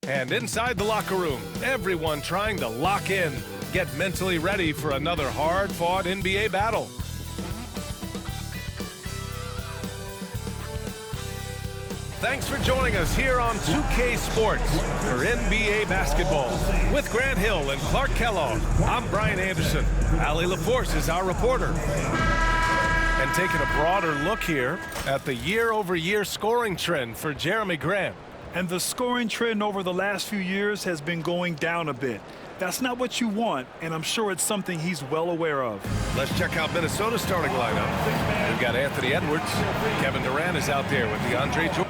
And inside the locker room, everyone trying to lock in, get mentally ready for another hard-fought NBA battle. Thanks for joining us here on 2K Sports for NBA basketball. With Grant Hill and Clark Kellogg, I'm Brian Anderson. Allie LaForce is our reporter. And taking a broader look here at the year-over-year scoring trend for Jeremy Grant. And the scoring trend over the last few years has been going down a bit. That's not what you want, and I'm sure it's something he's well aware of. Let's check out Minnesota's starting lineup. We've got Anthony Edwards. Kevin Durant is out there with DeAndre Jordan.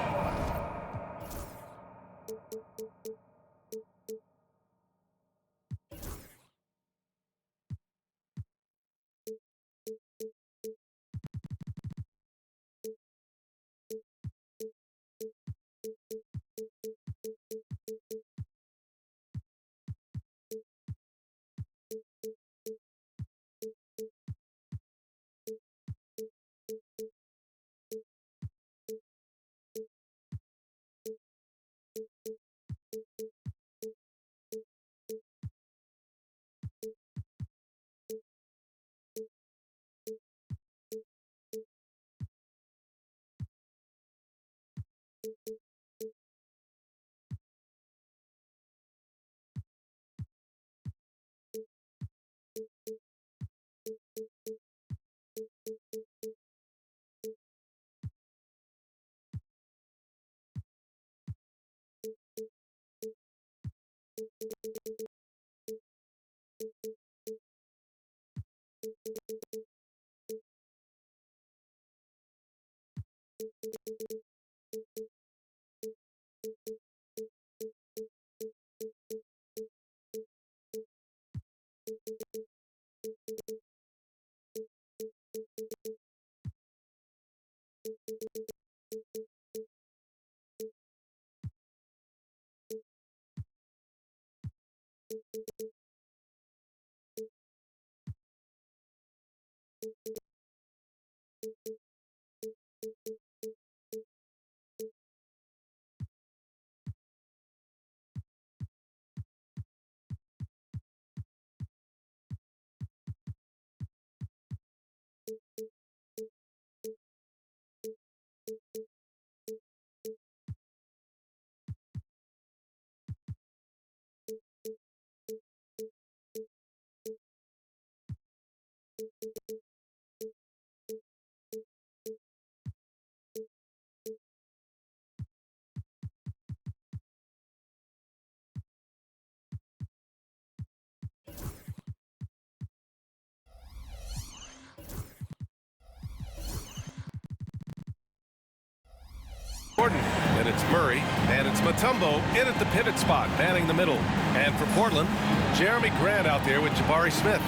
And it's Murray, and it's Mutombo in at the pivot spot, manning the middle. And for Portland, Jeremy Grant out there with Jabari Smith.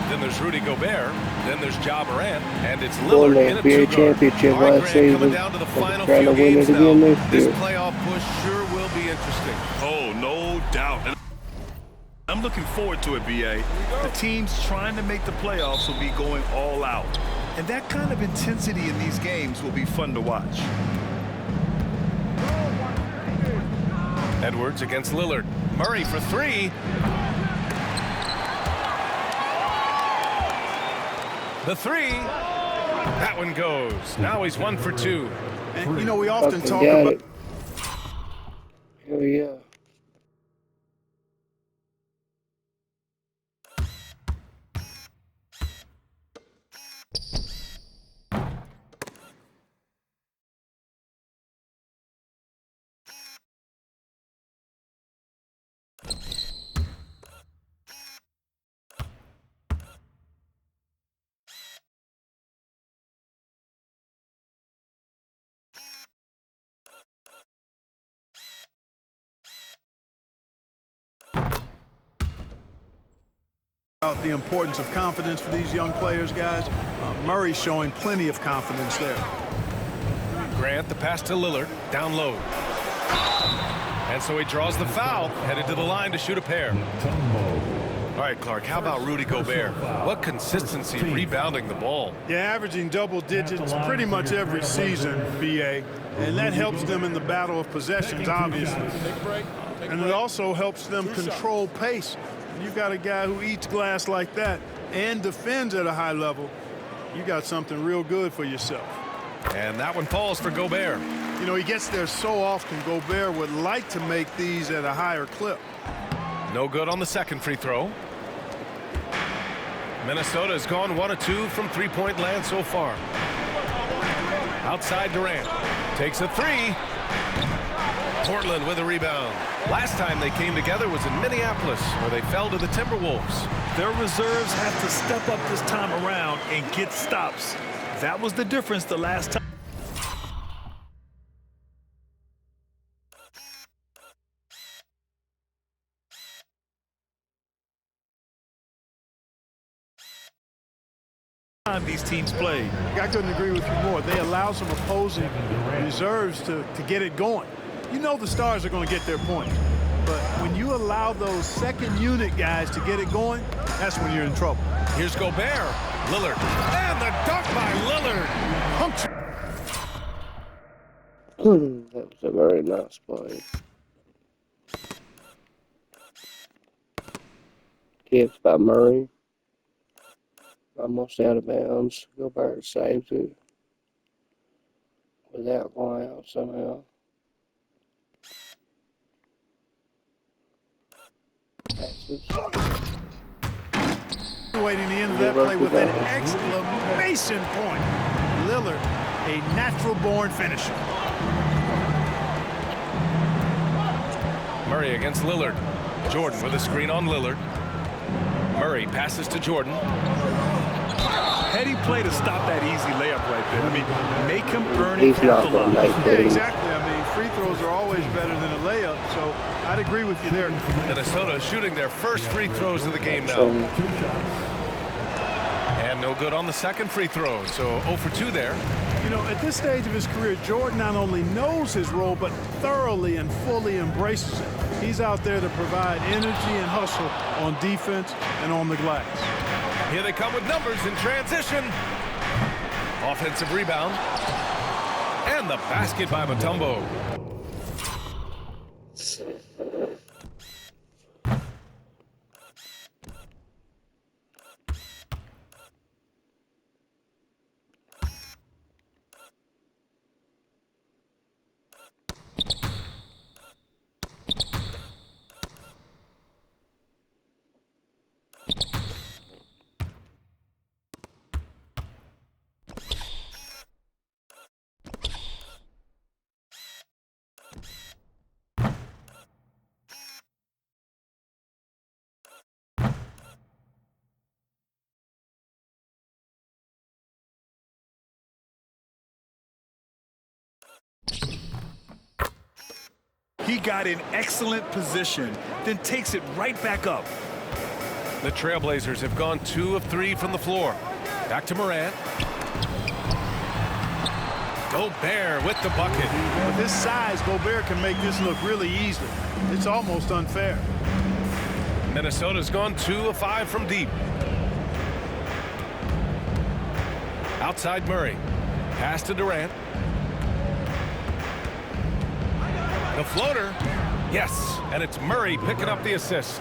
Then there's Rudy Gobert. Then there's Ja Morant, and it's Lillard in a two-guard. All right, Grant, coming down to the final few games now. This playoff push sure will be interesting. Oh, no doubt. And I'm looking forward to it, B.A. The teams trying to make the playoffs will be going all out. And that kind of intensity in these games will be fun to watch. Edwards against Lillard. Murray for three. The three. That one goes. Now he's 1 for 2. And, you know, we often talk about... Hell yeah. The importance of confidence for these young players, guys. Murray's showing plenty of confidence there. Grant, the pass to Lillard, down low. And so he draws the foul, headed to the line to shoot a pair. All right, Clark, how about Rudy Gobert? What consistency rebounding the ball. Yeah, averaging double digits pretty much every season, B.A., and that helps them in the battle of possessions, obviously. And it also helps them control pace. When you've got a guy who eats glass like that and defends at a high level, you got something real good for yourself. And that one falls for Gobert. You know, he gets there so often. Gobert would like to make these at a higher clip. No good on the second free throw. Minnesota has gone 1 of 2 from three-point land so far. Outside Durant. Takes a three. Portland with a rebound. Last time they came together was in Minneapolis, where they fell to the Timberwolves. Their reserves have to step up this time around and get stops. That was the difference the last time. These teams played. I couldn't agree with you more. They allow some opposing reserves to get it going. You know the stars are going to get their points. But when you allow those second unit guys to get it going, that's when you're in trouble. Here's Gobert. Lillard. And the dunk by Lillard. That was a very nice play. Tips by Murray. Almost out of bounds. Gobert saves it without going out somehow. Passes. Waiting the end of that play with an exclamation point. Lillard, a natural-born finisher. Murray against Lillard. Jordan with a screen on Lillard. Murray passes to Jordan. Heady play to stop that easy layup right there. I mean, make him earn it. He's not going to make Yeah, it. exactly. I mean, free throws are always better than a layup, so I'd agree with you there. Minnesota shooting their first free throws of the game now. And no good on the second free throw, so 0 for 2 there. You know, at this stage of his career, Jordan not only knows his role, but thoroughly and fully embraces it. He's out there to provide energy and hustle on defense and on the glass. Here they come with numbers in transition. Offensive rebound. And the basket by Mutombo. He got in excellent position, then takes it right back up. The Trailblazers have gone 2 of 3 from the floor. Back to Morant. Gobert with the bucket. With his size, Gobert can make this look really easy. It's almost unfair. Minnesota's gone 2 of 5 from deep. Outside Murray. Pass to Durant. The floater. Yes, and it's Murray picking up the assist.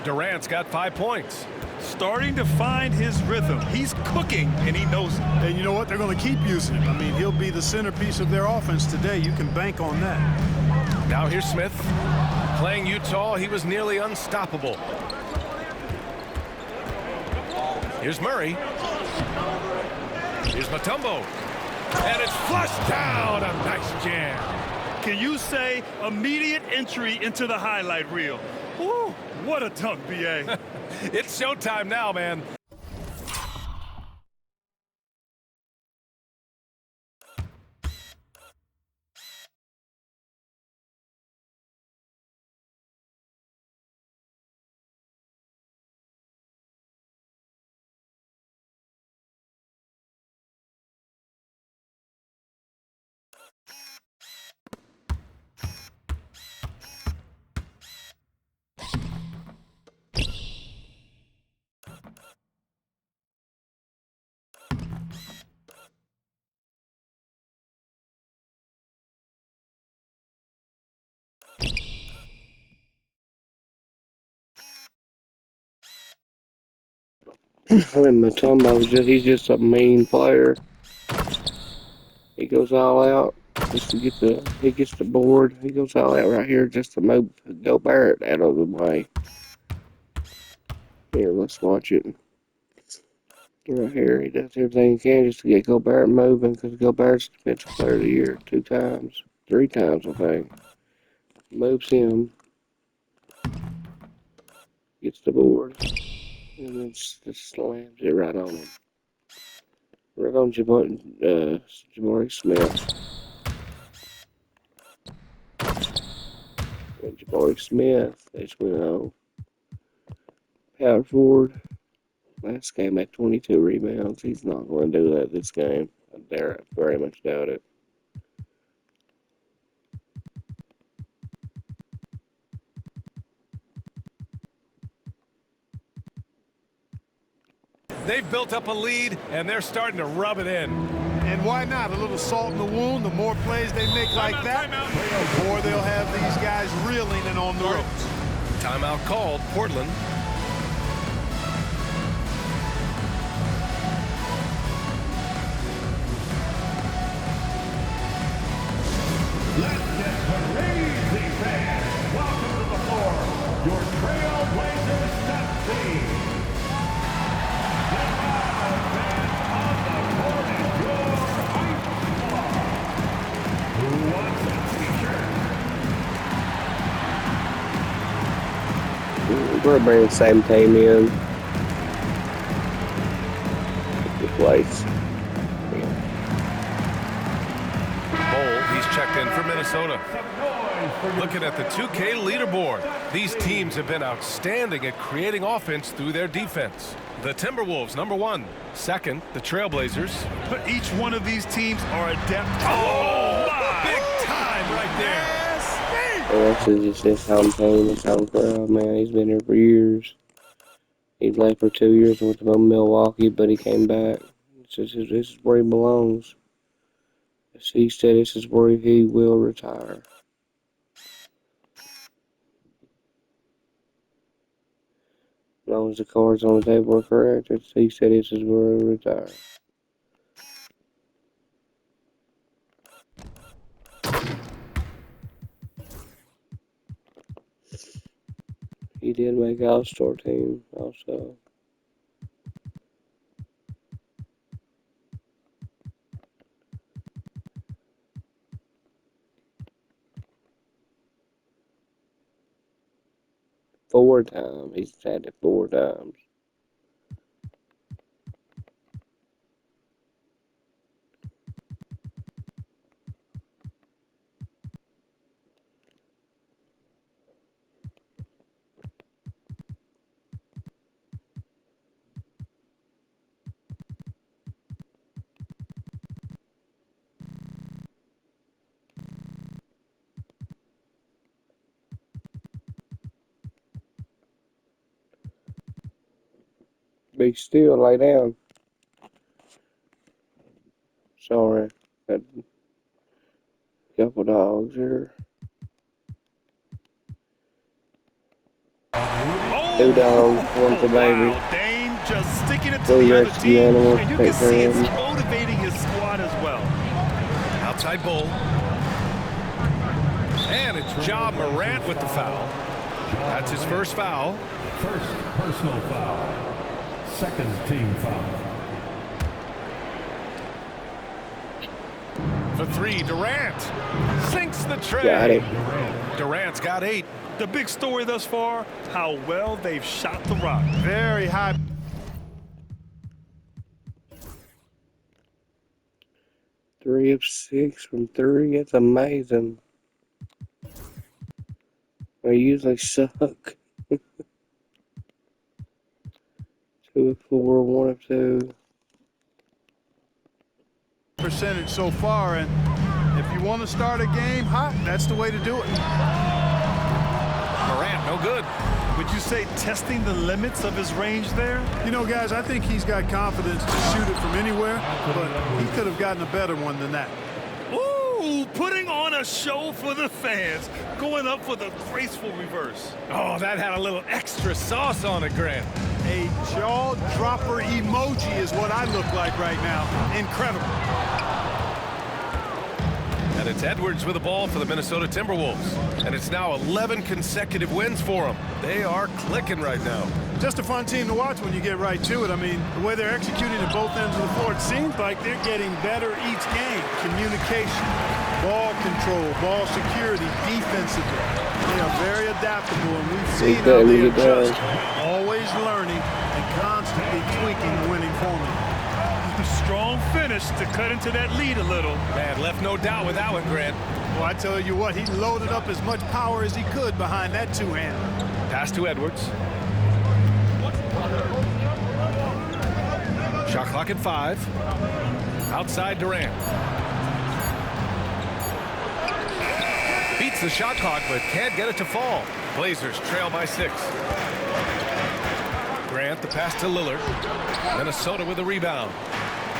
Durant's got 5 points. Starting to find his rhythm. He's cooking, and he knows it. And you know what? They're going to keep using him. I mean, he'll be the centerpiece of their offense today. You can bank on that. Now here's Smith. Playing Utah, he was nearly unstoppable. Here's Murray. Here's Mutombo. And it's flushed down. A nice jam. Can you say immediate entry into the highlight reel? Woo, what a dunk, B.A. It's showtime now, man. I mean, he's just a mean player. He goes all out just to he gets the board. He goes all out right here just to move Gobert out of the way. Here, let's watch it. Right here, he does everything he can just to get Gobert moving because Gobert's Defensive Player of the Year 2 times, 3 times, I think. Moves him, gets the board, and then just slams it right on him. Right on Jabari Smith. And Jabari Smith, they just went on. Power forward. Last game had 22 rebounds. He's not going to do that this game. I very much doubt it. They've built up a lead, and they're starting to rub it in. And why not? A little salt in the wound. The more plays they make like that, the more they'll have these guys reeling and on the ropes. Timeout called, Portland. Let's get crazy, fans. Welcome to the floor, your Trailblazers step team. The five fans on the court is your hype squad. Who wants a t-shirt? We're going to bring the same team in. The place. Checked in for Minnesota. Looking at the 2K leaderboard, these teams have been outstanding at creating offense through their defense. The Timberwolves, #1. Second, the Trailblazers. But each one of these teams are adept. Oh, my! Big time right there. This is just his home team, his home crowd, man. He's been here for years. He played for 2 years with Milwaukee, but he came back. This is where he belongs. He said this is where he will retire. As long as the cards on the table are correct, he said this is where he'll retire. He did make All-Star team also. Four times. He's had it 4 times. Be still, lay down. Sorry, got a couple dogs here. Oh, 2 dogs, one's a baby. wow. Dame just sticking it to Go the other rescue team, animals, and you take can see care it's of them. motivating his squad as well. Outside Bull. And it's Ja Morant with the foul. That's his first foul. First personal foul. Second team foul. For 3, Durant sinks the tray. Got it. Durant's got 8. The big story thus far, how well they've shot the rock. Very high. 3 of 6 from 3. That's amazing. They usually suck. 2 of 4, 1 of 2. Percentage so far, and if you want to start a game hot, that's the way to do it. Morant, no good. Would you say testing the limits of his range there? You know, guys, I think he's got confidence to shoot it from anywhere, but he could have gotten a better one than that. Ooh, putting on a show for the fans, going up with a graceful reverse. Oh, that had a little extra sauce on it, Grant. A jaw dropper emoji is what I look like right now. Incredible. And it's Edwards with the ball for the Minnesota Timberwolves. And it's now 11 consecutive wins for them. They are clicking right now. Just a fun team to watch when you get right to it. I mean, the way they're executing at both ends of the floor, it seems like they're getting better each game. Communication, ball control, ball security, defensively. They are very adaptable, and we've seen how they adjust, always learning and constantly tweaking the winning formula. Strong finish to cut into that lead a little. Man, left no doubt with that one, Grant. Well, I tell you what, he loaded up as much power as he could behind that two-hander. Pass to Edwards. Shot clock at 5. Outside Durant. Beats the shot clock, but can't get it to fall. Blazers trail by 6. Grant, the pass to Lillard. Minnesota with a rebound.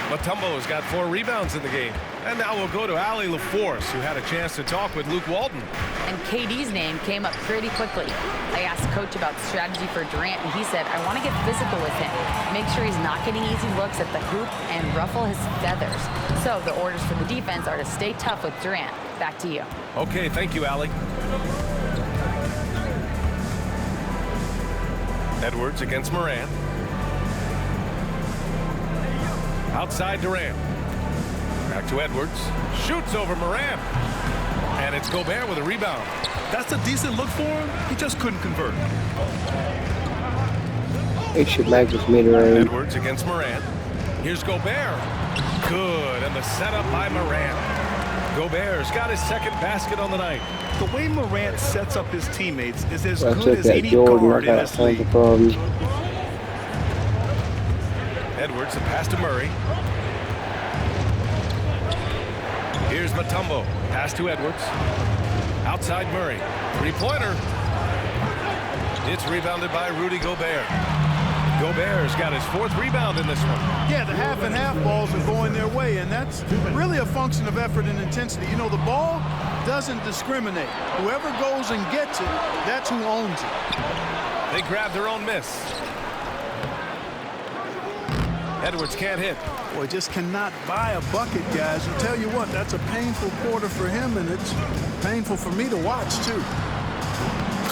Mutombo's got 4 rebounds in the game. And now we'll go to Allie LaForce, who had a chance to talk with Luke Walton. And KD's name came up pretty quickly. I asked Coach about strategy for Durant, and he said, I want to get physical with him, make sure he's not getting easy looks at the hoop, and ruffle his feathers. So the orders for the defense are to stay tough with Durant. Back to you. Okay, thank you, Allie. Edwards against Morant. Outside Durant. Back to Edwards. Shoots over Morant. And it's Gobert with a rebound. That's a decent look for him. He just couldn't convert. He should make this mid-range. Edwards against Morant. Here's Gobert. Good. And the setup by Morant. Gobert's got his second basket on the night. The way Morant sets up his teammates is as I good took as that any Jordan. I guard in got this tons league. of problems. Edwards, the pass to Murray. Here's Mutombo. Pass to Edwards. Outside Murray. Three-pointer. It's rebounded by Rudy Gobert. Gobert's got his 4th rebound in this one. Yeah, the half and half balls are going their way, and that's really a function of effort and intensity. You know, the ball doesn't discriminate. Whoever goes and gets it, that's who owns it. They grab their own miss. Edwards can't hit. Boy, just cannot buy a bucket, guys. And tell you what, that's a painful quarter for him, and it's painful for me to watch, too.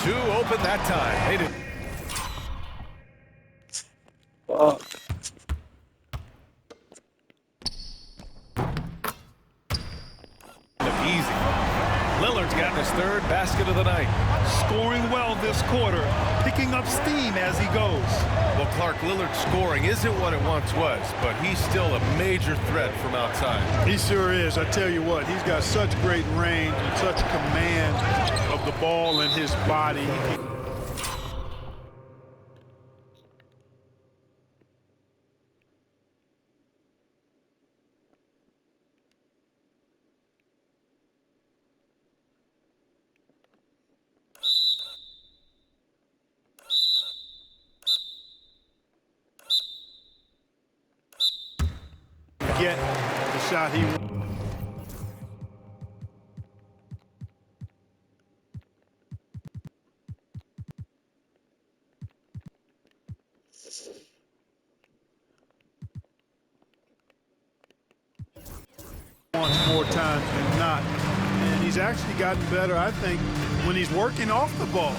2 open that time. They did. Fuck. Look easy. Lillard's got his 3rd basket of the night. Scoring well this quarter, picking up steam as he goes. Well, Clark, Lillard's scoring isn't what it once was, but he's still a major threat from outside. He sure is. I tell you what, he's got such great range and such command of the ball in his body. Get the shot he wants more times than not. And he's actually gotten better, I think, when he's working off the ball.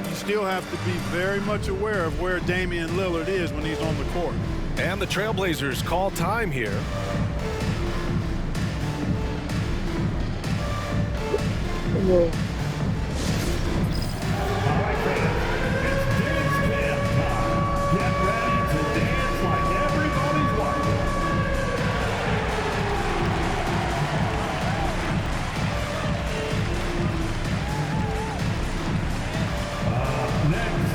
You still have to be very much aware of where Damian Lillard is when he's on the court. And the Trailblazers call time here. Get ready to dance like everybody's watching. Next.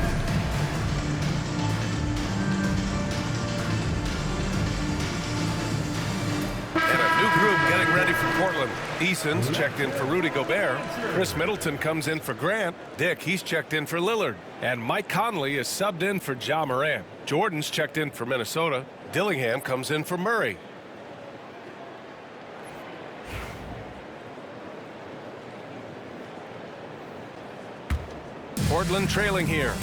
And a new group getting ready for Portland. Eason's checked in for Rudy Gobert. Chris Middleton comes in for Grant. Dick, he's checked in for Lillard. And Mike Conley is subbed in for Ja Morant. Jordan's checked in for Minnesota. Dillingham comes in for Murray. Portland trailing here.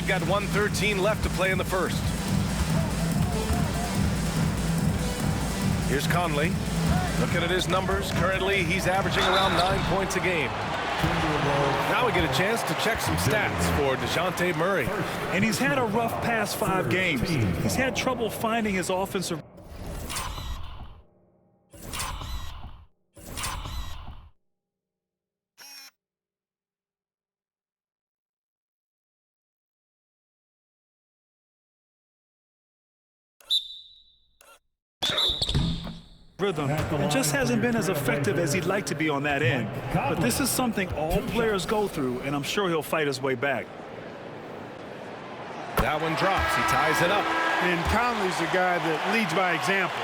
We've got 1:13 left to play in the first. Here's Conley. Looking at his numbers, currently he's averaging around 9 points a game. Now we get a chance to check some stats for DeJounte Murray. And he's had a rough past 5 games. He's had trouble finding his offensive rhythm and just hasn't been as effective as he'd like to be on that end. But this is something all players go through, and I'm sure he'll fight his way back. That one drops. He ties it up. And Conley's the guy that leads by example.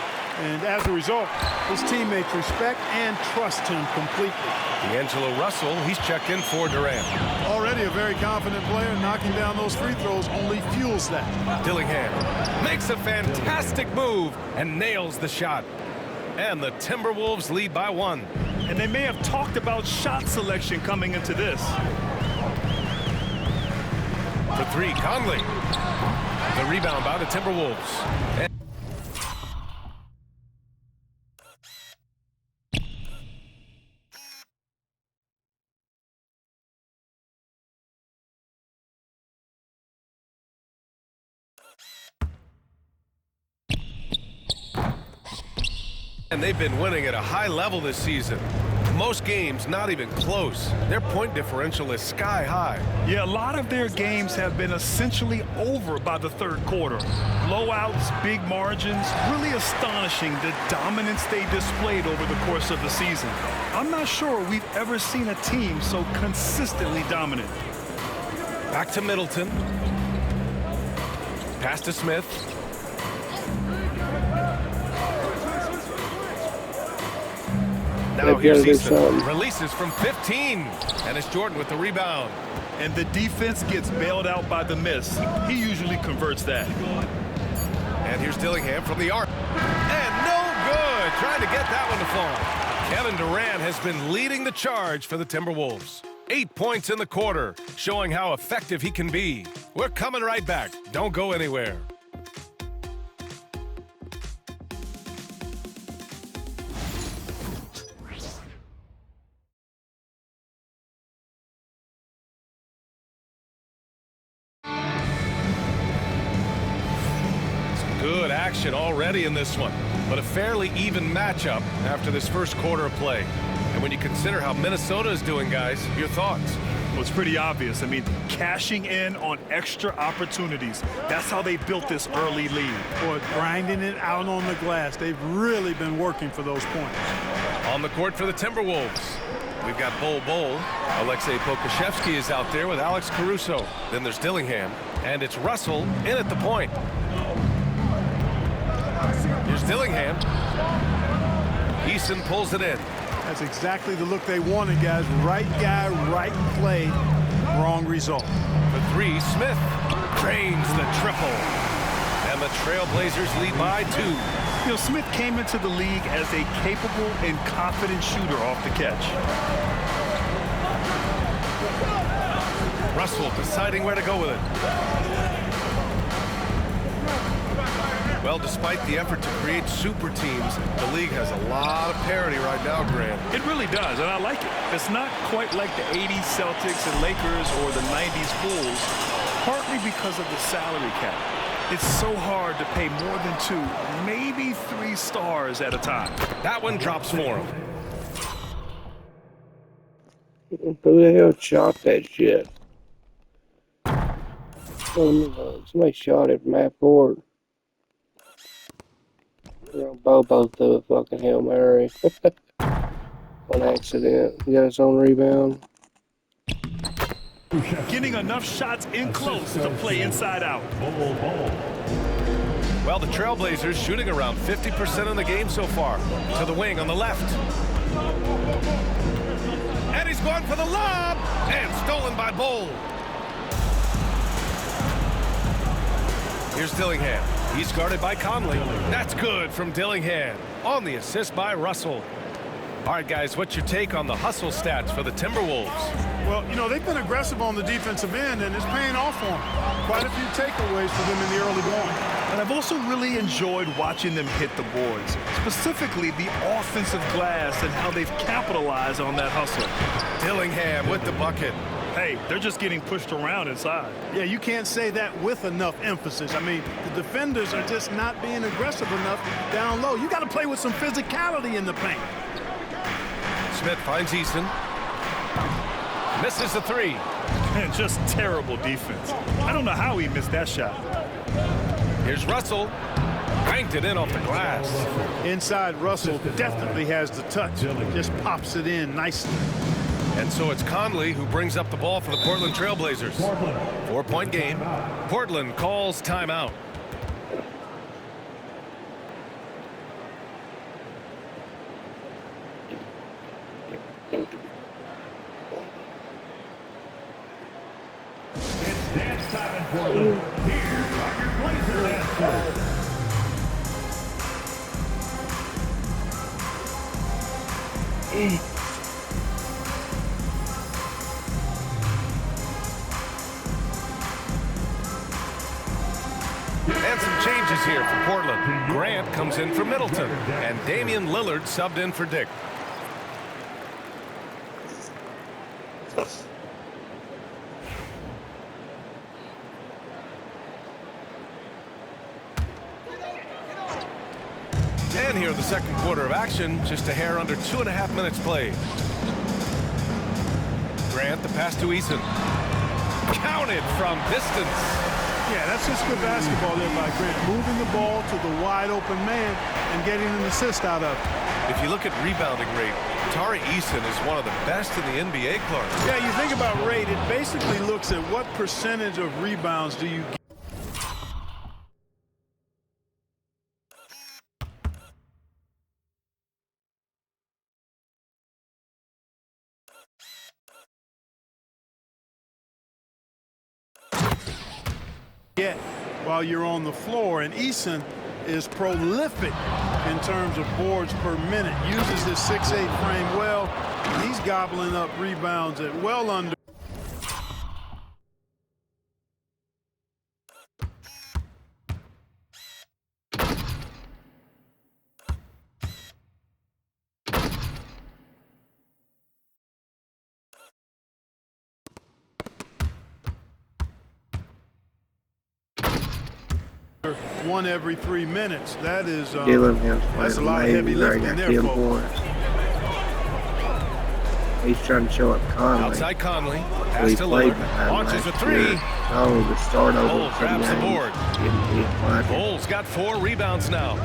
And as a result, his teammates respect and trust him completely. D'Angelo Russell, he's checked in for Durant. Already a very confident player, knocking down those free throws only fuels that. Dillingham makes a fantastic move and nails the shot. And the Timberwolves lead by 1. And they may have talked about shot selection coming into this. For 3, Conley. The rebound by the Timberwolves. And they've been winning at a high level this season. Most games not even close. Their point differential is sky high. Yeah, a lot of their games have been essentially over by the 3rd quarter. Blowouts, big margins, really astonishing the dominance they displayed over the course of the season. I'm not sure we've ever seen a team so consistently dominant. Back to Middleton. Pass to Smith. Now here's Easton. Releases from 15. And it's Jordan with the rebound. And the defense gets bailed out by the miss. He usually converts that. And here's Dillingham from the arc. And no good. Trying to get that one to fall. Kevin Durant has been leading the charge for the Timberwolves. 8 points in the quarter, showing how effective he can be. We're coming right back. Don't go anywhere. Good action already in this one, but a fairly even matchup after this first quarter of play. And when you consider how Minnesota is doing, guys, your thoughts? Well, it's pretty obvious. I mean, cashing in on extra opportunities. That's how they built this early lead. Boy, grinding it out on the glass. They've really been working for those points. On the court for the Timberwolves, we've got Bol. Alexei Pokusevski is out there with Alex Caruso. Then there's Dillingham, and it's Russell in at the point. Here's Dillingham. Easton pulls it in. That's exactly the look they wanted, guys. Right guy, right play, wrong result. For 3, Smith drains the triple. And the Trailblazers lead by 2. You know, Smith came into the league as a capable and confident shooter off the catch. Russell deciding where to go with it. Well, despite the effort to create super teams, the league has a lot of parity right now, Grant. It really does, and I like it. It's not quite like the 80s Celtics and Lakers or the 90s Bulls, partly because of the salary cap. It's so hard to pay more than 2, maybe 3 stars at a time. That one drops for him. Who the hell shot that shit? Oh, somebody shot it from half court. Bobo threw a fucking Hail Mary. On accident. He got his own rebound. Getting enough shots in close to play inside out. Well, the Trailblazers shooting around 50% in the game so far. To the wing on the left. And he's going for the lob. And stolen by Bol. Here's Dillingham. He's guarded by Conley. That's good from Dillingham. On the assist by Russell. All right, guys, what's your take on the hustle stats for the Timberwolves? Well, you know, they've been aggressive on the defensive end, and it's paying off for them. Quite a few takeaways for them in the early going. And I've also really enjoyed watching them hit the boards, specifically the offensive glass and how they've capitalized on that hustle. Dillingham with the bucket. Hey, they're just getting pushed around inside. Yeah, you can't say that with enough emphasis. I mean, the defenders are just not being aggressive enough down low. You got to play with some physicality in the paint. Smith finds Eason. Misses the three. And just terrible defense. I don't know how he missed that shot. Here's Russell. Banked it in off the glass. Inside, Russell definitely has the touch. Just pops it in nicely. And so it's Conley who brings up the ball for the Portland Trailblazers. 4-point game. Portland calls timeout. It's dance time in Portland. Here are your Blazer dancers. And some changes here for Portland. Grant comes in for Middleton, and Damian Lillard subbed in for Dick. And here in the second quarter of action, just a hair under 2.5 minutes played. Grant, the pass to Eason. Counted from distance. Yeah, that's just good basketball there by Grant. Moving the ball to the wide open man and getting an assist out of it. If you look at rebounding rate, Tari Eason is one of the best in the NBA, Clark. Yeah, you think about rate, it basically looks at what percentage of rebounds do you get. While you're on the floor, and Eason is prolific in terms of boards per minute, uses his 6'8" frame well, and he's gobbling up rebounds at well under. One every 3 minutes. That is that's a lot of heavy lifting there, folks. He's trying to show up Conley. Outside Conley. Pass to Lillard. Launches a three. Oh, the start over. Bowles grabs the board. Bowles got 4 rebounds now.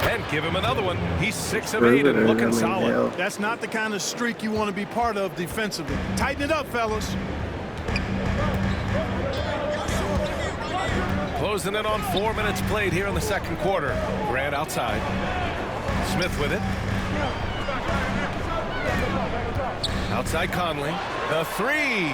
And give him another one. He's 6 of 8 and looking solid. That's not the kind of streak you want to be part of defensively. Tighten it up, fellas. Closing in on 4 minutes played here in the second quarter. Grant outside. Smith with it. Outside Conley. The three.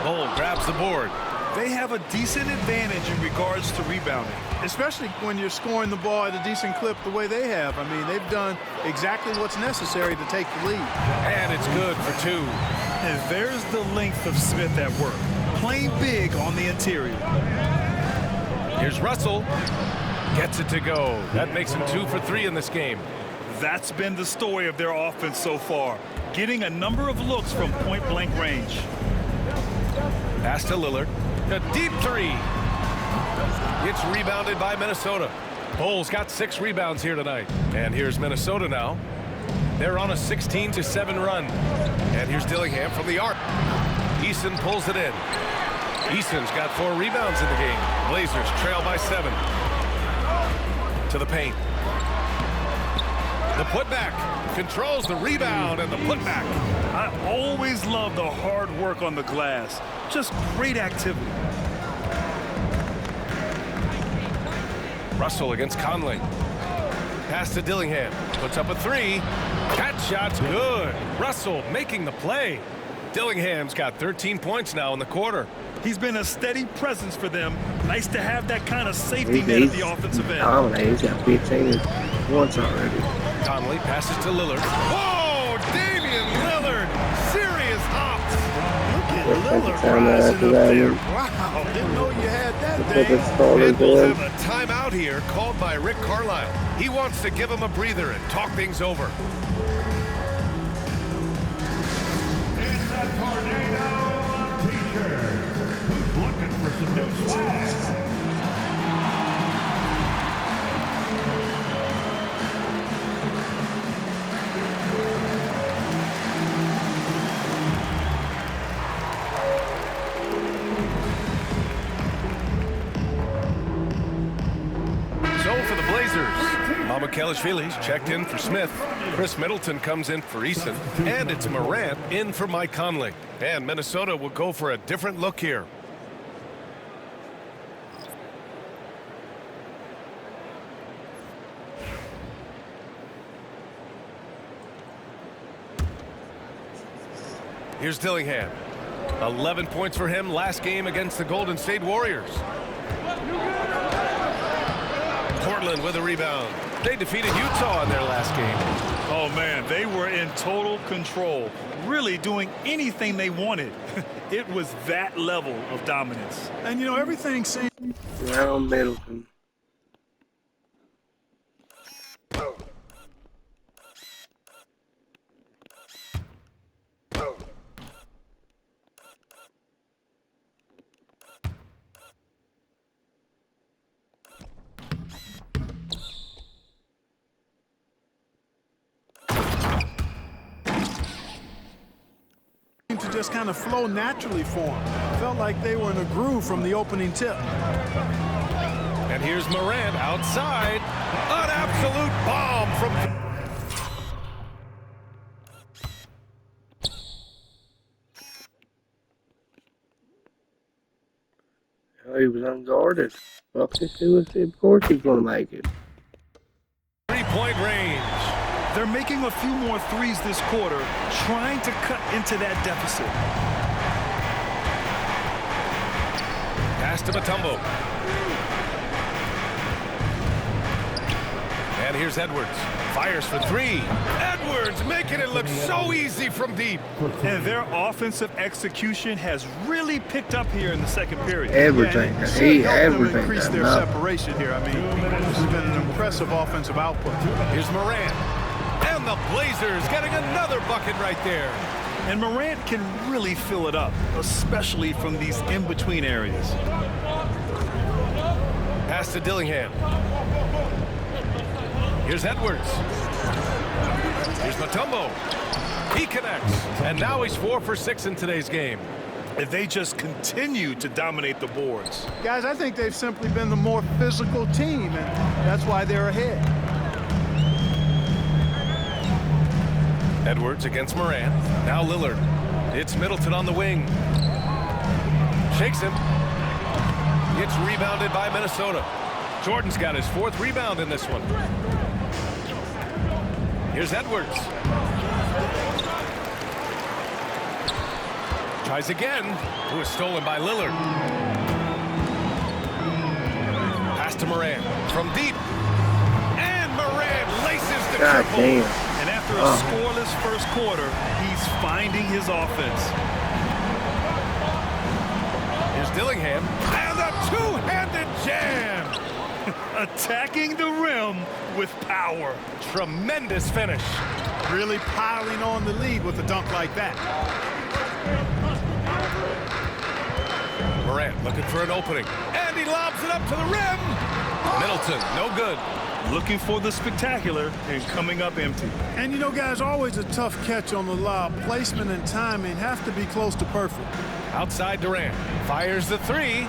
Bowles grabs the board. They have a decent advantage in regards to rebounding. Especially when you're scoring the ball at a decent clip the way they have. I mean, they've done exactly what's necessary to take the lead. And it's good for 2. And there's the length of Smith at work. Playing big on the interior. Here's Russell. Gets it to go. That makes him 2 for 3 in this game. That's been the story of their offense so far. Getting a number of looks from point-blank range. Pass to Lillard. A deep 3. It's rebounded by Minnesota. Bowles got 6 rebounds here tonight. And here's Minnesota now. They're on a 16-7 run. And here's Dillingham from the arc. Eason pulls it in. Eason's got 4 rebounds in the game. Blazers trail by 7. To the paint. The putback. Controls the rebound and the putback. I always love the hard work on the glass. Just great activity. Russell against Conley. Pass to Dillingham. Puts up a 3. That shot's good. Russell making the play. Dillingham's got 13 points now in the quarter. He's been a steady presence for them. Nice to have that kind of safety net at the offensive end. He's got 15 once already. Conley passes to Lillard. Whoa, Damian Lillard! Serious hops. Look at Looks like Lillard it's time rising after up that there. one. Wow, didn't know you had that Looks like thing. it's starting And we'll again. have a timeout here called by Rick Carlisle. He wants to give him a breather and talk things over. It's a tornado of t-shirts. Who's looking for some new swag? So for the Blazers, Mama Kelishvili's checked in for Smith. Chris Middleton comes in for Eason. And it's Morant in for Mike Conley. And Minnesota will go for a different look here. Here's Dillingham. 11 points for him last game against the Golden State Warriors. Portland with a rebound. They defeated Utah in their last game. Oh, man, they were in total control, really doing anything they wanted. It was that level of dominance. And, you know, everything seemed... Around Middleton. to just kind of flow naturally for them. Felt like they were in a groove from the opening tip. And here's Morant outside. An absolute bomb from... Oh, he was unguarded. Fuck this, of course he's going to make it. Three-point range. They're making a few more threes this quarter, trying to cut into that deficit. Pass to Mutombo. And here's Edwards. Fires for three. Edwards making it look so easy from deep. And their offensive execution has really picked up here in the second period. Everything. Yeah, He helped them everything. increase their separation here. I mean, this has been an impressive offensive output. Here's Morant. And the Blazers getting another bucket right there. And Morant can really fill it up, especially from these in-between areas. Pass to Dillingham. Here's Edwards. Here's Mutombo. He connects. And now he's 4 for 6 in today's game. And they just continue to dominate the boards. Guys, I think they've simply been the more physical team, and that's why they're ahead. Edwards against Morant. Now Lillard. It's Middleton on the wing. Shakes him. It's rebounded by Minnesota. Jordan's got his 4th rebound in this one. Here's Edwards. Tries again. It was stolen by Lillard. Pass to Morant. From deep. And Morant laces the God triple. damn. And after a scoreless first quarter, he's finding his offense. Here's Dillingham. And a two-handed jam. Attacking the rim with power. Tremendous finish. Really piling on the lead with a dunk like that. Morant looking for an opening. And he lobs it up to the rim. Middleton, no good. Looking for the spectacular and coming up empty. And you know, guys, always a tough catch on the lob. Placement and timing have to be close to perfect. Outside Durant. Fires the three.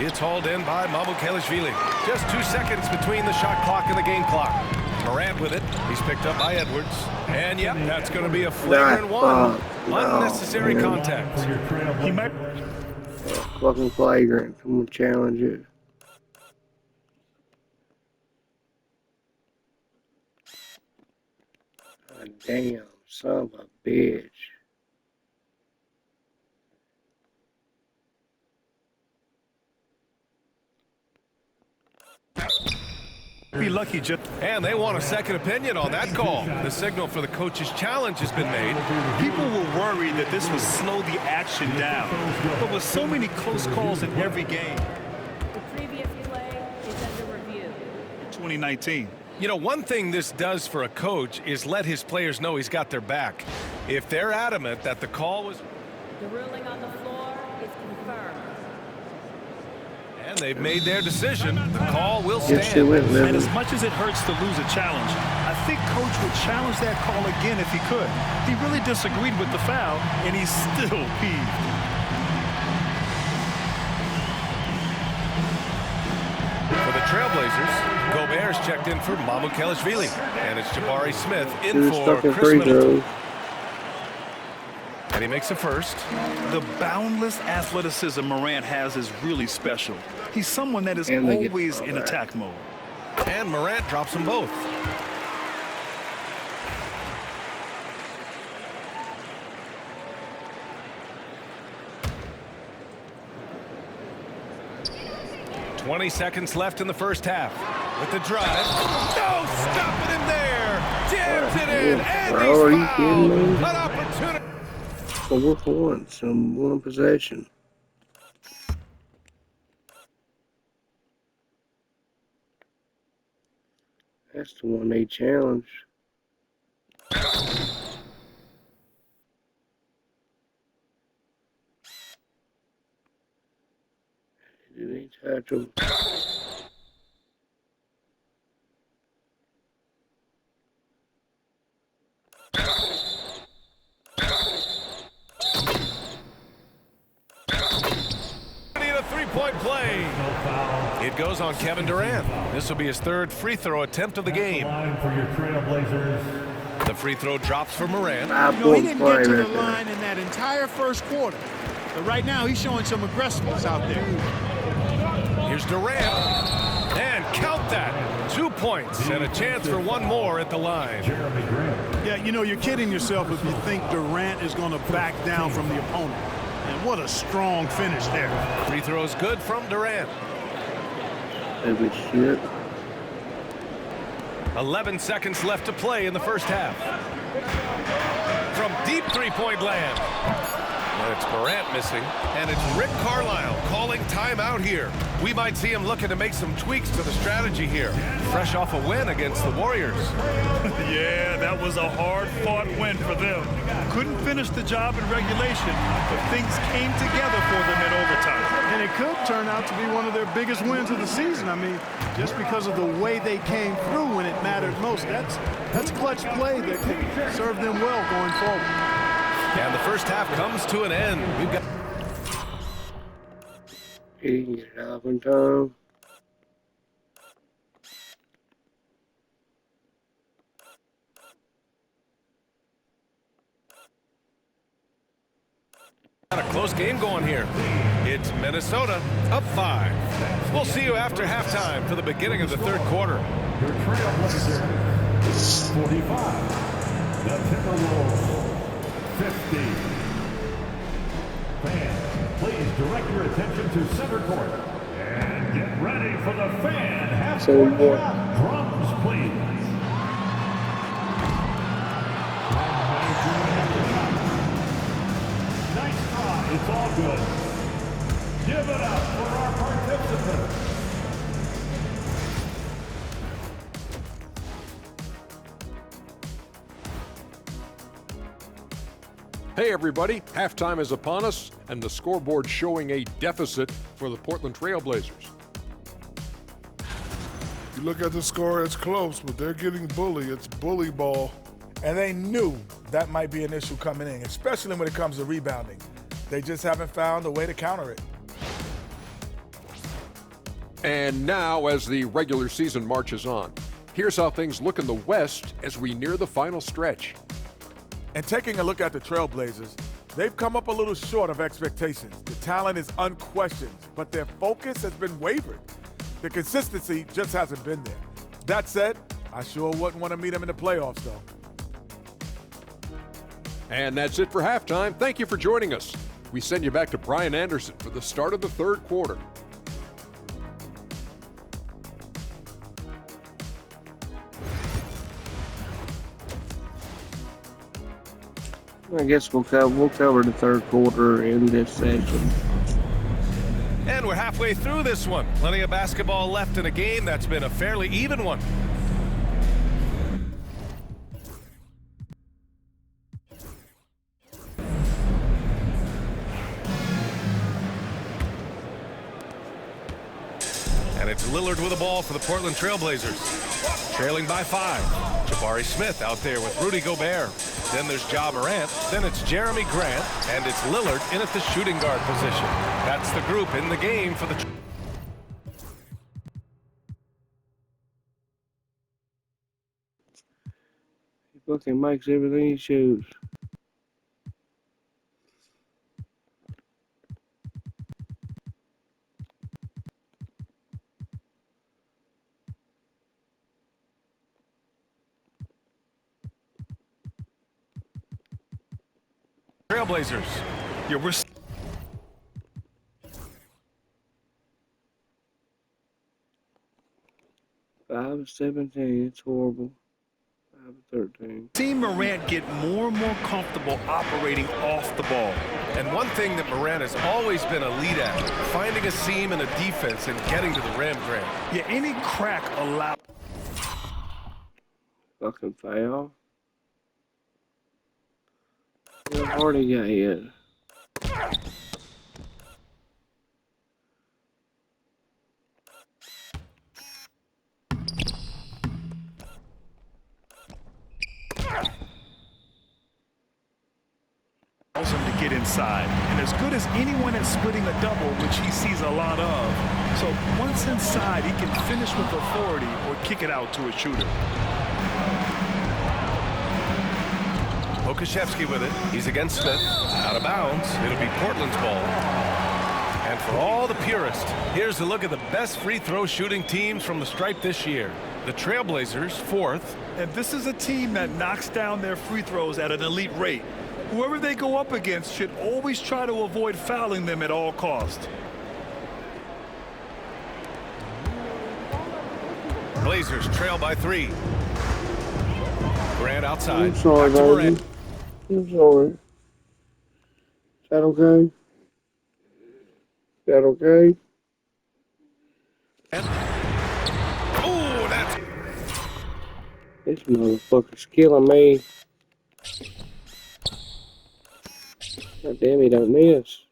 It's hauled in by Kelishvili. Just 2 seconds between the shot clock and the game clock. Morant with it. He's picked up by Edwards. And yep, that's going to be a flagrant one. Unnecessary contact. He might... Fucking flagrant. I'm going to challenge it. God damn, son of a bitch. Be lucky just. And they want a second opinion on that call. The signal for the coach's challenge has been made. People were worried that this would slow the action down. But with so many close calls in every game. The previous play is under review. 2019. You know, one thing this does for a coach is let his players know he's got their back. If they're adamant that the call was... The ruling on the floor is confirmed. And they've made their decision. The call will stand. Yes, it will. And as much as it hurts to lose a challenge, I think Coach would challenge that call again if he could. He really disagreed with the foul, and he's still peeved. For the Trailblazers, Gobert's checked in for Mamukelashvili. And it's Jabari Smith in He was for stuck in Chris free Middleton. throws. And he makes a first. The boundless athleticism Morant has is really special. He's someone that is And they get always all in that. attack mode. And Morant drops them both. "20 seconds left in the first half. With the drive. No, stopping him there. Jams it in. And Bro, are you he's kidding fouled. me? An opportunity. 4 points in one possession. That's the one they challenged. Did they touch him? A three-point play. It goes on Kevin Durant. This will be his third free throw attempt of the game. Line for your Trailblazers. The free throw drops for Morant. 5 He point didn't play get to the right there. line in that entire first quarter. But right now, he's showing some aggressiveness out there. Here's Durant. And count that. 2 points and a chance for one more at the line. Jeremy Grant. Yeah, you know, you're kidding yourself if you think Durant is going to back down from the opponent. And what a strong finish there. Free throws good from Durant. Stupid shit. 11 seconds left to play in the first half. From deep three-point land. And it's Morant missing. And it's Rick Carlisle calling timeout here. We might see him looking to make some tweaks to the strategy here. Fresh off a win against the Warriors. Yeah, that was a hard-fought win for them. Couldn't finish the job in regulation, but things came together for them in overtime. And it could turn out to be one of their biggest wins of the season. I mean, just because of the way they came through when it mattered most. That's clutch play that can serve them well going forward. And the first half comes to an end. We've got... He can get it off in time. Got a close game going here. It's Minnesota up 5. We'll see you after halftime for the beginning of the third quarter. Your Trailblazers. 45. The Timberwolves. 50. Fans, please direct your attention to center court. And get ready for the fan half-court shot. Drums, please. Nice try. It's all good. Give it up for our participants. Hey everybody, halftime is upon us and the scoreboard showing a deficit for the Portland Trailblazers. You look at the score, it's close, but they're getting bullied. It's bully ball. And they knew that might be an issue coming in, especially when it comes to rebounding. They just haven't found a way to counter it. And now as the regular season marches on, here's how things look in the West as we near the final stretch. And taking a look at the Trailblazers, they've come up a little short of expectations. The talent is unquestioned, but their focus has been wavered. The consistency just hasn't been there. That said, I sure wouldn't want to meet them in the playoffs, though. And that's it for halftime. Thank you for joining us. We send you back to Brian Anderson for the start of the third quarter. I guess we'll cover the third quarter in this session. And we're halfway through this one. Plenty of basketball left in a game that's been a fairly even one. And it's Lillard with the ball for the Portland Trailblazers. Trailing by 5. Jabari Smith out there with Rudy Gobert. Then there's Ja Morant. Then it's Jeremy Grant. And it's Lillard in at the shooting guard position. That's the group in the game for the... He fucking makes everything he shoots. Trailblazers. Yeah, we're 5 of 17. It's horrible. 5 of 13. seeing Morant get more and more comfortable operating off the ball. And one thing that Morant has always been elite at, finding a seam in a defense and getting to the rim, Grant. Yeah, any crack allowed. Fucking foul. How hard he got hit. Allows him to get inside. And as good as anyone at splitting a double, which he sees a lot of. So once inside, he can finish with authority or kick it out to a shooter. Okashevsky with it. He's against Smith. Out of bounds. It'll be Portland's ball. And for all the purists, here's a look at the best free throw shooting teams from the stripe this year. The Trailblazers, 4th. And this is a team that knocks down their free throws at an elite rate. Whoever they go up against should always try to avoid fouling them at all costs. Blazers trail by 3. Grant outside. I'm sorry, Back to Morant. baby. I'm sorry. Is that okay? Is that okay? Oh, that's... This motherfucker's killing me. God damn, he don't miss.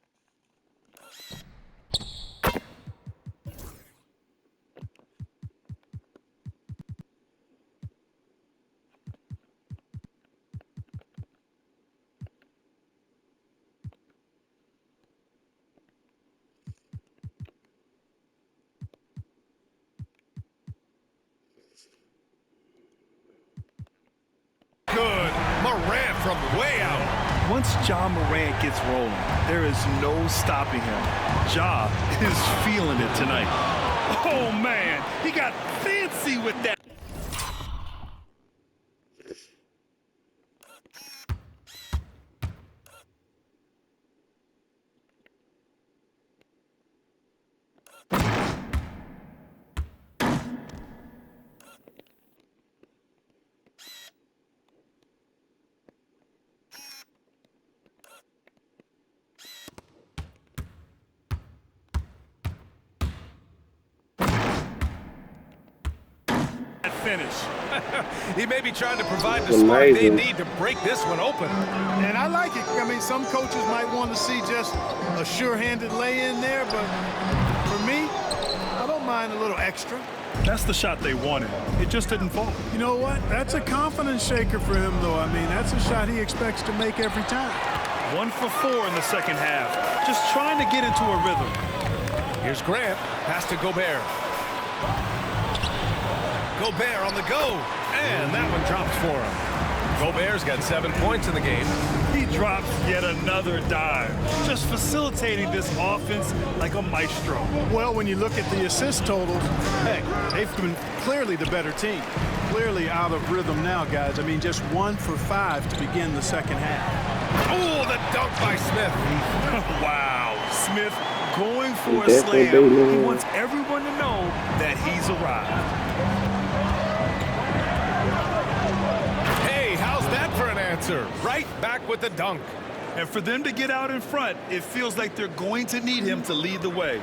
Good. Morant from way out. Once Ja Morant gets rolling, there is no stopping him. Ja is feeling it tonight. Oh, man, he got fancy with that. Finish. He may be trying to provide the spark they need to break this one open. And I like it. I mean, some coaches might want to see just a sure-handed lay-in there, but for me, I don't mind a little extra. That's the shot they wanted. It just didn't fall. You know what? That's a confidence shaker for him, though. I mean, that's a shot he expects to make every time. 1 for 4 in the second half. Just trying to get into a rhythm. Here's Grant. Pass to Gobert. Gobert on the go. And that one drops for him. Gobert's got 7 points in the game. He drops yet another dive. Just facilitating this offense like a maestro. Well, when you look at the assist totals, hey, they've been clearly the better team. Clearly out of rhythm now, guys. I mean, just 1 for 5 to begin the second half. Oh, the dunk by Smith. Wow. Smith going for a slam. He wants everyone to know that he's arrived. Hey, how's that for an answer? Blitzer right back with the dunk. And for them to get out in front, it feels like they're going to need him to lead the way.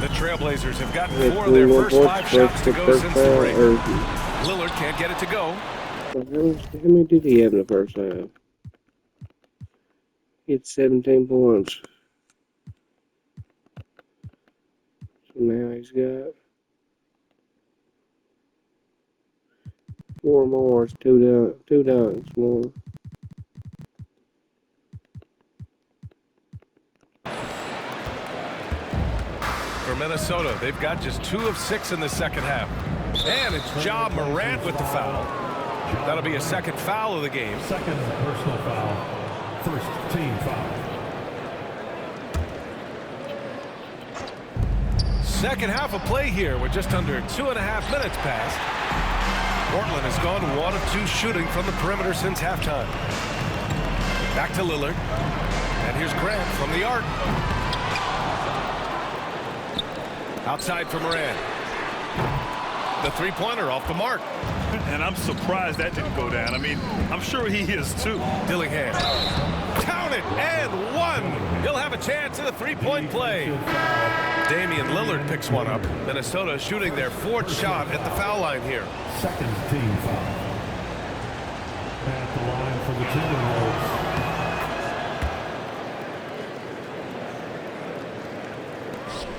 The Trailblazers have gotten 4 of their first 5 shots to go since the break. Lillard can't get it to go. How many did he have in the first half? He had 17 points. So now he's got 4 more. It's 2 dunks more. For Minnesota, they've got just 2 of 6 in the second half. And it's Ja Morant with the foul. That'll be a second foul of the game. Second personal foul. First team foul. Second half of play here with just under 2.5 minutes passed. Portland has gone 1 of 2 shooting from the perimeter since halftime. Back to Lillard. And here's Grant from the arc. Outside for Morant. The three-pointer off the mark. And I'm surprised that didn't go down. I mean, I'm sure he is too. Dillingham. Count it, and 1. He'll have a chance at a three-point play. Damian Lillard picks one up. Minnesota shooting their 4th shot at the foul line here. Second team foul. At the line for the Timberwolves.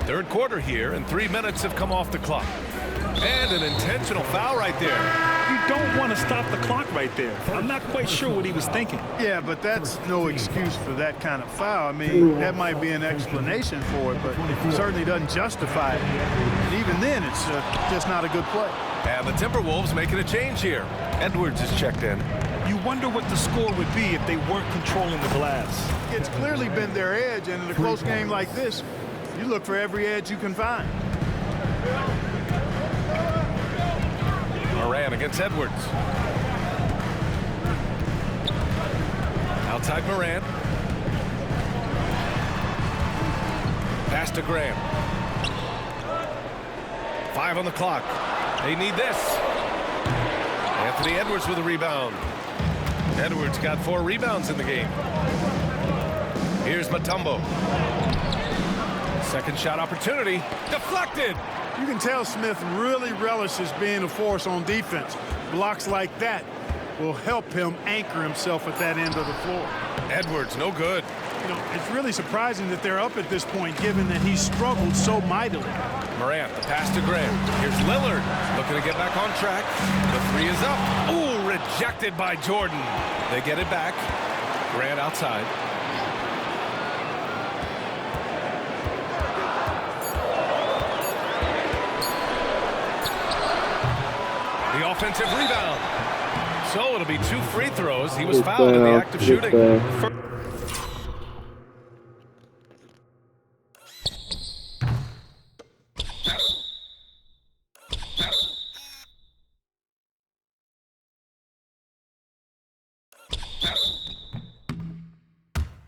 Third quarter here, and 3 minutes have come off the clock. And an intentional foul right there. You don't want to stop the clock right there. I'm not quite sure what he was thinking. Yeah, but that's no excuse for that kind of foul. I mean, that might be an explanation for it, but it certainly doesn't justify it. And even then, it's just not a good play. And the Timberwolves making a change here. Edwards is checked in. You wonder what the score would be if they weren't controlling the glass. It's clearly been their edge, and in a close game like this, you look for every edge you can find. Moran against Edwards. Outside Moran. Pass to Graham. 5 on the clock. They need this. Anthony Edwards with a rebound. Edwards got 4 rebounds in the game. Here's Mutombo. Second shot opportunity. Deflected. You can tell Smith really relishes being a force on defense. Blocks like that will help him anchor himself at that end of the floor. Edwards, no good. You know, it's really surprising that they're up at this point, given that he struggled so mightily. Morant, the pass to Graham. Here's Lillard, looking to get back on track. The 3 is up. Ooh, rejected by Jordan. They get it back. Grant outside. The offensive rebound. So it'll be 2 free throws. He was fouled in the act of shooting.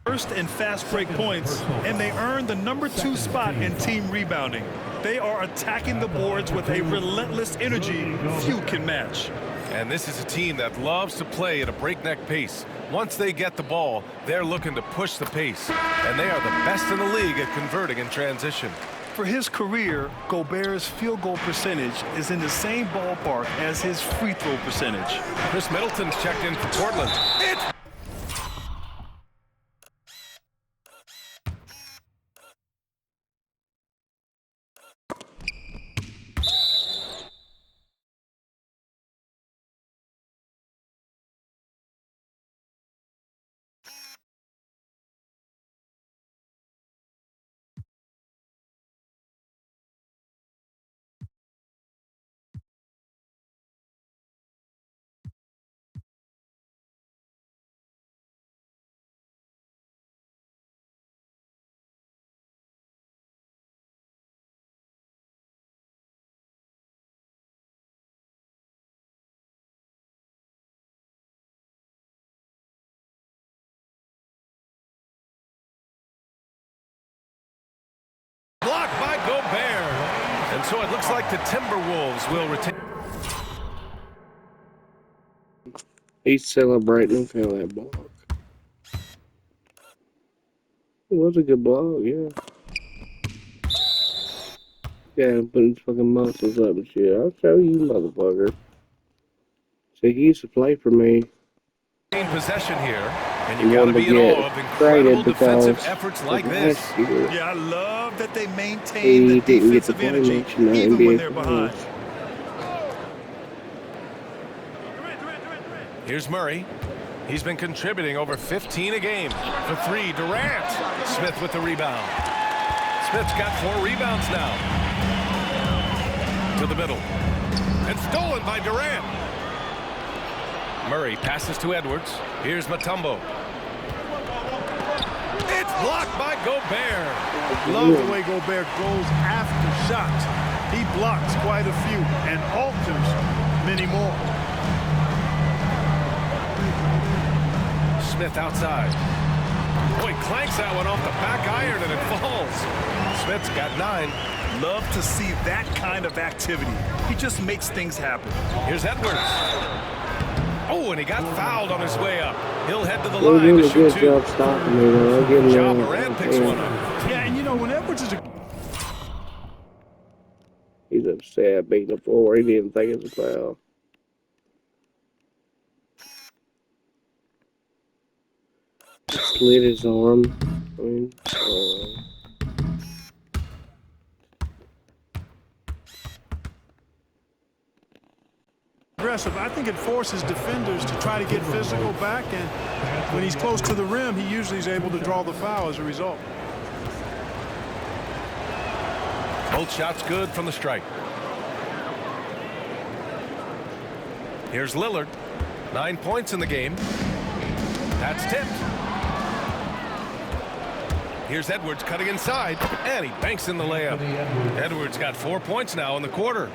First and fast break points, and they earned the #2 spot in team rebounding. They are attacking the boards with a relentless energy few can match. And this is a team that loves to play at a breakneck pace. Once they get the ball, they're looking to push the pace. And they are the best in the league at converting in transition. For his career, Gobert's field goal percentage is in the same ballpark as his free throw percentage. Chris Middleton's checked in for Portland. It's blocked by Gobert. And so it looks like the Timberwolves will retain. He's celebrating and fell that block. It was a good block, yeah. Yeah, putting his fucking muscles up and shit. I'll show you, motherfucker. See, he used to play for me. Possession here, and you got to be in awe of incredible defensive efforts like this. Yeah, I love that they maintain the defensive energy even when they're behind. Here's Murray. He's been contributing over 15 a game. For three, Durant. Smith with the rebound. Smith's got 4 rebounds now. To the middle. And stolen by Durant. Murray passes to Edwards. Here's Mutombo. It's blocked by Gobert. Love the way Gobert goes after shots. He blocks quite a few and alters many more. Smith outside. Boy, clanks that one off the back iron and it falls. Smith's got 9. Love to see that kind of activity. He just makes things happen. Here's Edwards. Oh, and he got fouled on his way up. He'll head to the line to shoot 2. Ja Morant picks one up. Yeah, and you know, when Edwards is He's upset, beating the floor. He didn't think it was a foul. Slid his arm. I mean, aggressive. I think it forces defenders to try to get physical back, and when he's close to the rim, he usually is able to draw the foul as a result. Both shots good from the strike. Here's Lillard. 9 points in the game. That's tipped. Here's Edwards cutting inside, and he banks in the layup. Edwards got 4 points now in the quarter.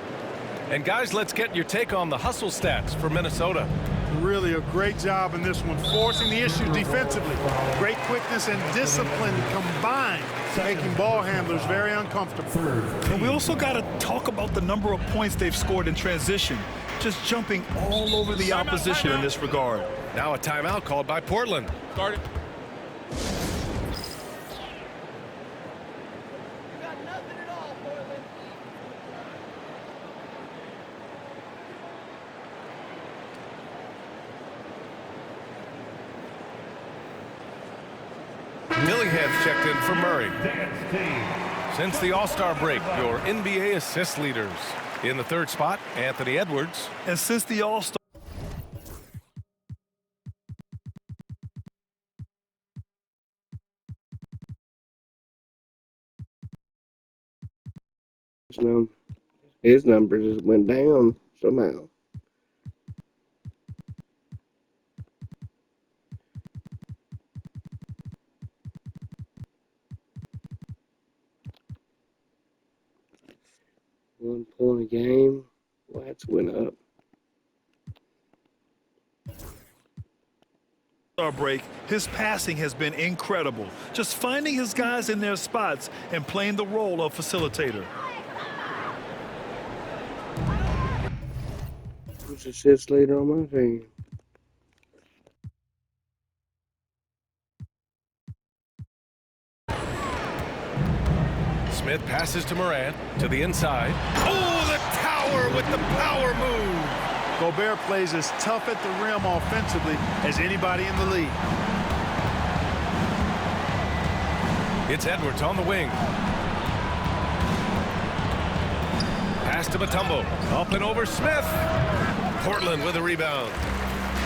And guys, let's get your take on the hustle stats for Minnesota. Really a great job in this one, forcing the issue defensively. Great quickness and discipline combined, making ball handlers very uncomfortable. And we also got to talk about the number of points they've scored in transition, just jumping all over the opposition in this regard. Now a timeout called by Portland. Started. Dillingham's checked in for Murray. Since the All-Star break, your NBA assist leaders. In the 3rd spot, Anthony Edwards. And since the All-Star his numbers just went down somehow. One point a game. Lights went up. break, his passing has been incredible. Just finding his guys in their spots and playing the role of facilitator. Who's the assist leader on my team? Smith passes to Morant to the inside. Oh, the tower with the power move. Gobert plays as tough at the rim offensively as anybody in the league. It's Edwards on the wing. Pass to Mutombo. Up and over Smith. Portland with a rebound.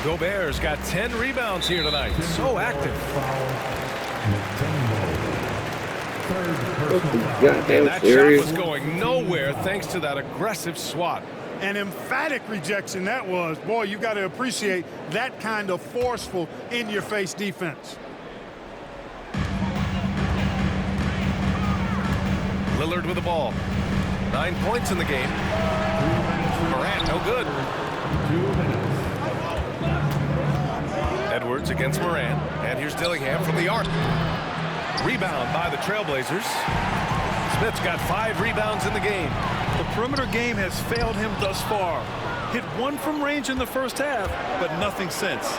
Gobert's got 10 rebounds here tonight. So active. And that shot was going nowhere thanks to that aggressive swat. An emphatic rejection that was. Boy, you got to appreciate that kind of forceful in-your-face defense. Lillard with the ball. 9 points in the game. Morant, no good. Edwards against Morant. And here's Dillingham from the arc. Rebound by the Trailblazers. Smith's got 5 rebounds in the game. The perimeter game has failed him thus far. Hit one from range in the first half, but nothing since.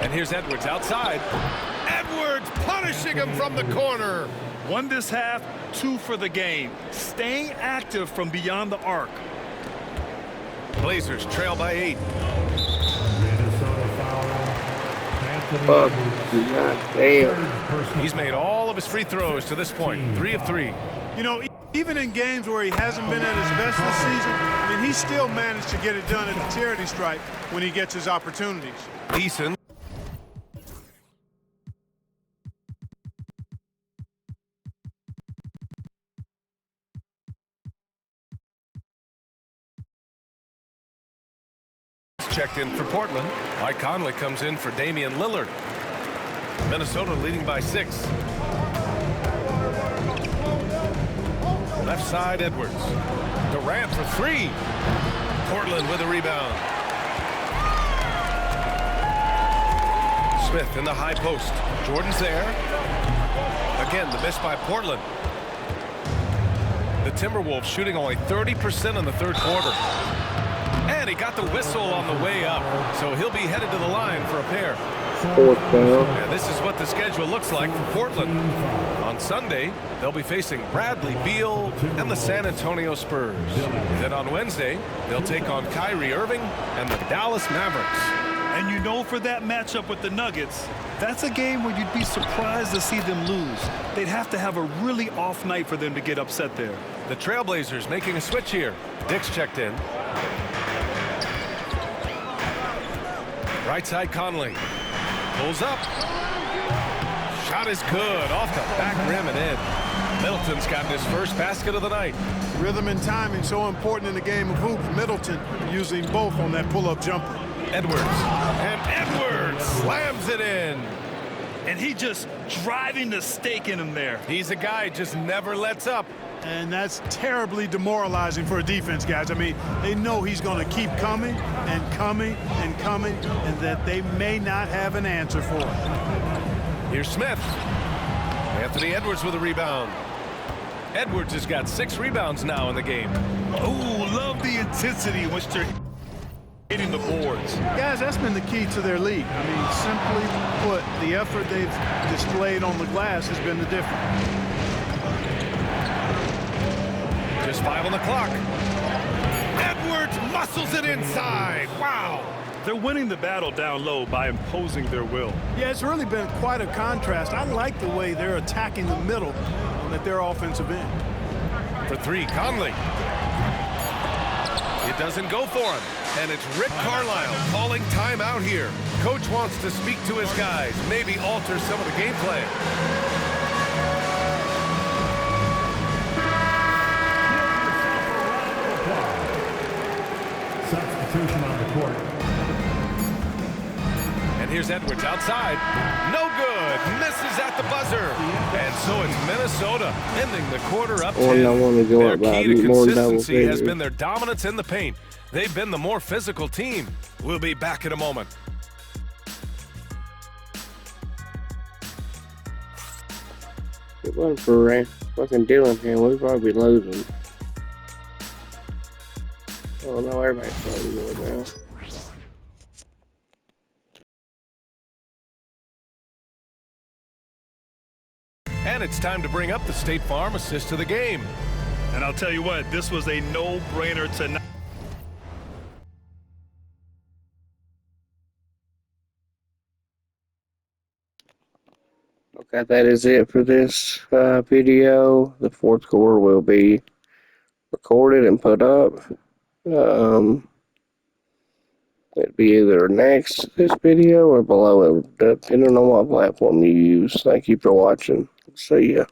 And here's Edwards outside. Edwards punishing him from the corner. 1 this half, 2 for the game. Staying active from beyond the arc. Blazers trail by 8. Fuck. God damn. He's made all of his free throws to this point. 3 of 3. You know, even in games where he hasn't been at his best this season, I mean, he still managed to get it done at the charity stripe when he gets his opportunities. Eason. Checked in for Portland. Mike Conley comes in for Damian Lillard. Minnesota leading by 6. Left side, Edwards. Durant for 3. Portland with a rebound. Smith in the high post. Jordan's there. Again, the miss by Portland. The Timberwolves shooting only 30% in the third quarter. And he got the whistle on the way up, so he'll be headed to the line for a pair. Fourth down. And this is what the schedule looks like for Portland. On Sunday, they'll be facing Bradley Beal and the San Antonio Spurs. Then on Wednesday, they'll take on Kyrie Irving and the Dallas Mavericks. And you know, for that matchup with the Nuggets, that's a game where you'd be surprised to see them lose. They'd have to have a really off night for them to get upset there. The Trailblazers making a switch here. Dick's checked in. Right side, Conley. Pulls up. Shot is good. Off the back rim and in. Middleton's gotten his first basket of the night. Rhythm and timing so important in the game of hoops. Middleton using both on that pull-up jumper. Edwards. And Edwards slams it in. And he just driving the stake in him there. He's a guy just never lets up. And that's terribly demoralizing for a defense, guys. I mean, they know he's going to keep coming and coming and coming, and that they may not have an answer for it. Here's Smith. Anthony Edwards with a rebound. Edwards has got 6 rebounds now in the game. Oh, love the intensity in which they're hitting the boards. Guys, that's been the key to their lead. I mean, simply put, the effort they've displayed on the glass has been the difference. Just 5 on the clock. Edwards muscles it inside. Wow. They're winning the battle down low by imposing their will. Yeah, it's really been quite a contrast. I like the way they're attacking the middle at their offensive end. For 3, Conley. It doesn't go for him. And it's Rick Carlisle calling timeout here. Coach wants to speak to his guys, maybe alter some of the gameplay. Substitution on the court. And here's Edwards outside. No good. Misses at the buzzer. And so it's Minnesota ending the quarter up 10. I want to go Their up by key to more double consistency has figures. been their dominance in the paint. They've been the more physical team. We'll be back in a moment. If it wasn't for fucking Dillingham, we'd probably be losing. Oh no, everybody's probably going now. And it's time to bring up the State Farm assist to the game. And I'll tell you what, this was a no-brainer tonight. Okay, that is it for this video. The fourth quarter will be recorded and put up. It'd be either next this video or below it, depending on what platform you use. Thank you for watching. See ya.